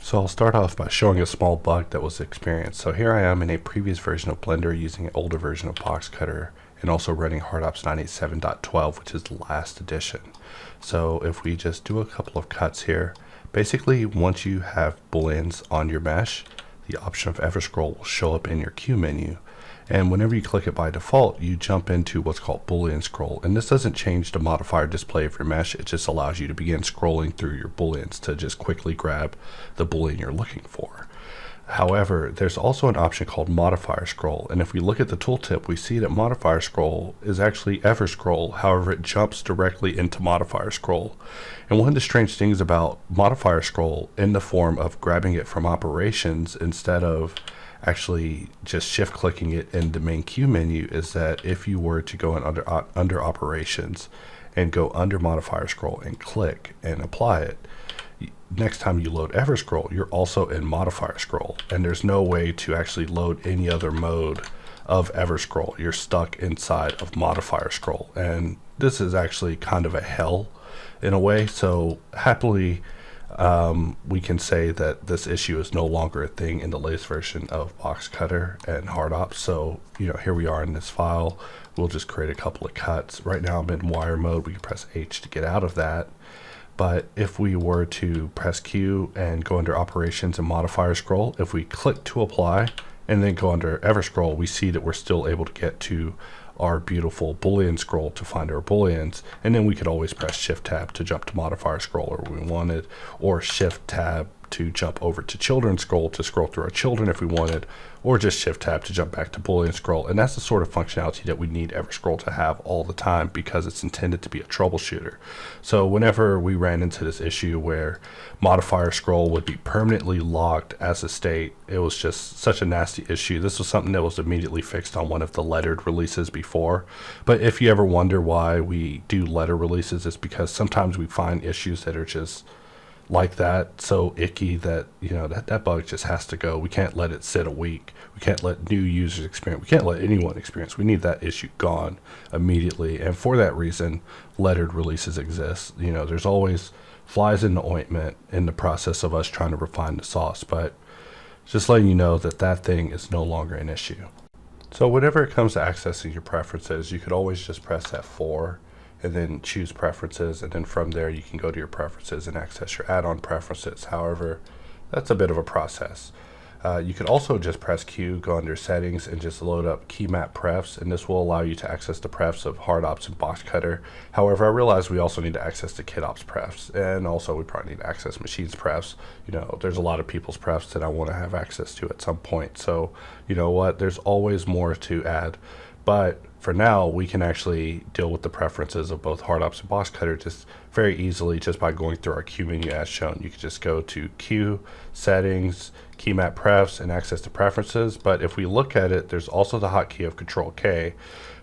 So I'll start off by showing a small bug that was experienced. So here I am in a previous version of Blender using an older version of Boxcutter and also running HardOps 987.12, which is the last edition. So if we just do a couple of cuts here, basically once you have booleans on your mesh, the option of ever scroll will show up in your Q menu. And whenever you click it by default, you jump into what's called Boolean scroll. And this doesn't change the modifier display of your mesh. It just allows you to begin scrolling through your Booleans to just quickly grab the Boolean you're looking for. However, there's also an option called Modifier scroll. And if we look at the tooltip, we see that Modifier scroll is actually ever scroll. However, it jumps directly into Modifier scroll. And one of the strange things about Modifier scroll in the form of grabbing it from operations instead of actually just shift clicking it in the main Q menu is that if you were to go in under operations and go under modifier scroll and click and apply it, next time you load ever scroll, you're also in modifier scroll, and there's no way to actually load any other mode of ever scroll. You're stuck inside of modifier scroll, and this is actually kind of a hell in a way. So happily we can say that this issue is no longer a thing in the latest version of Boxcutter and HardOps. So, here we are in this file. We'll just create a couple of cuts. Right now I'm in wire mode. We can press H to get out of that. But if we were to press Q and go under operations and modifier scroll, if we click to apply and then go under ever scroll, we see that we're still able to get to our beautiful Boolean scroll to find our Booleans, and then we could always press Shift Tab to jump to modifier scroll if we wanted, or Shift Tab to jump over to children scroll to scroll through our children if we wanted, or just Shift Tab to jump back to Boolean scroll. And that's the sort of functionality that we need ever scroll to have all the time because it's intended to be a troubleshooter. So whenever we ran into this issue where modifier scroll would be permanently locked as a state, it was just such a nasty issue. This was something that was immediately fixed on one of the lettered releases before. But if you ever wonder why we do letter releases, it's because sometimes we find issues that are just like that, so icky that that bug just has to go. We can't let it sit a week. We can't let new users experience. We can't let anyone experience. We need that issue gone immediately. And for that reason, lettered releases exist. There's always flies in the ointment in the process of us trying to refine the sauce, but just letting you know that that thing is no longer an issue. So whenever it comes to accessing your preferences, you could always just press F4 and then choose preferences, and then from there you can go to your preferences and access your add-on preferences. However, that's a bit of a process. You could also just press Q, go under settings, and just load up key map prefs, and this will allow you to access the prefs of HardOps and Boxcutter. However, I realize we also need to access the KitOps prefs, and also we probably need to access machines prefs. There's a lot of people's prefs that I want to have access to at some point. So you know what, there's always more to add. But for now, we can actually deal with the preferences of both HardOps and Boxcutter just very easily just by going through our Q menu as shown. You can just go to Q, Settings, Key Map Prefs, and access the preferences. But if we look at it, there's also the hotkey of Ctrl K,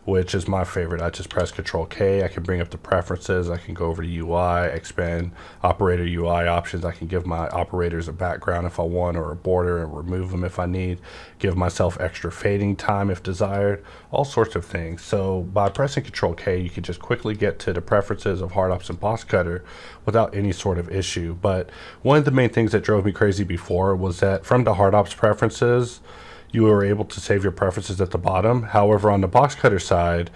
which is my favorite. I just press Ctrl K. I can bring up the preferences. I can go over to UI, expand operator UI options. I can give my operators a background if I want, or a border, and remove them if I need. Give myself extra fading time if desired. All sorts of things. So by pressing Ctrl K, you can just quickly get to the preferences of HardOps and Boxcutter without any sort of issue. But one of the main things that drove me crazy before was that from the HardOps preferences, you were able to save your preferences at the bottom. However, on the Boxcutter side,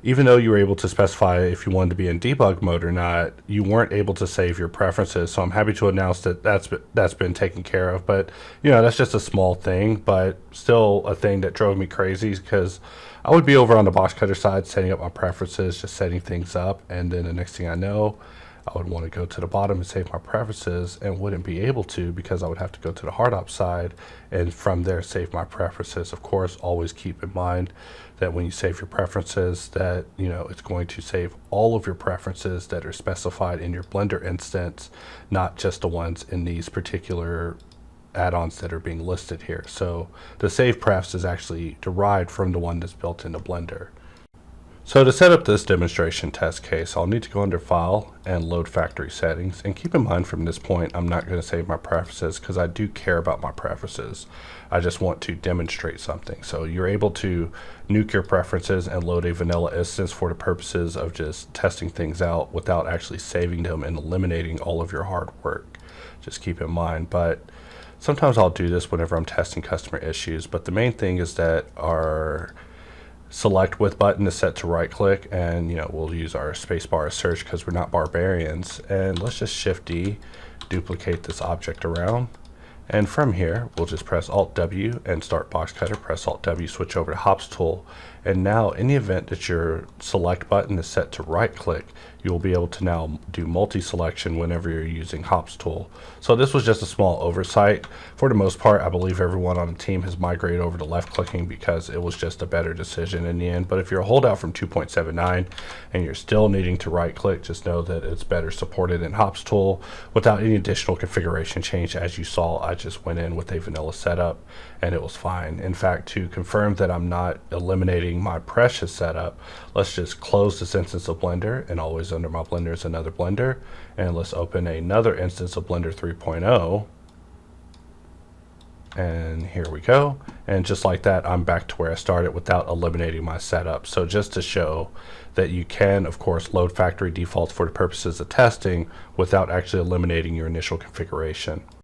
even though you were able to specify if you wanted to be in debug mode or not, you weren't able to save your preferences. So I'm happy to announce that that's been taken care of. But that's just a small thing, but still a thing that drove me crazy because I would be over on the Boxcutter side setting up my preferences, just setting things up, and then the next thing I know, I would want to go to the bottom and save my preferences and wouldn't be able to because I would have to go to the HardOps side and from there save my preferences. Of course, always keep in mind that when you save your preferences that it's going to save all of your preferences that are specified in your Blender instance, not just the ones in these particular add-ons that are being listed here. So the save prefs is actually derived from the one that's built into Blender. So to set up this demonstration test case, I'll need to go under File and Load Factory Settings. And keep in mind from this point, I'm not going to save my preferences because I do care about my preferences. I just want to demonstrate something. So you're able to nuke your preferences and load a vanilla instance for the purposes of just testing things out without actually saving them and eliminating all of your hard work. Just keep in mind. But sometimes I'll do this whenever I'm testing customer issues. But the main thing is that our select with button is set to right click, and we'll use our spacebar as search because we're not barbarians. And let's just Shift D, duplicate this object around, and from here we'll just press Alt W and start Boxcutter. Press Alt W, switch over to HOPStool, and now in the event that your select button is set to right click, you will be able to now do multi-selection whenever you're using HOPStool. So this was just a small oversight. For the most part, I believe everyone on the team has migrated over to left clicking because it was just a better decision in the end. But if you're a holdout from 2.79 and you're still needing to right click, just know that it's better supported in HOPStool without any additional configuration change. As you saw, I just went in with a vanilla setup and it was fine. In fact, to confirm that I'm not eliminating my precious setup, let's just close this instance of Blender, and always under my Blender is another Blender, and let's open another instance of Blender 3.0, and here we go. And just like that, I'm back to where I started without eliminating my setup. So just to show that you can, of course, load factory defaults for the purposes of testing without actually eliminating your initial configuration.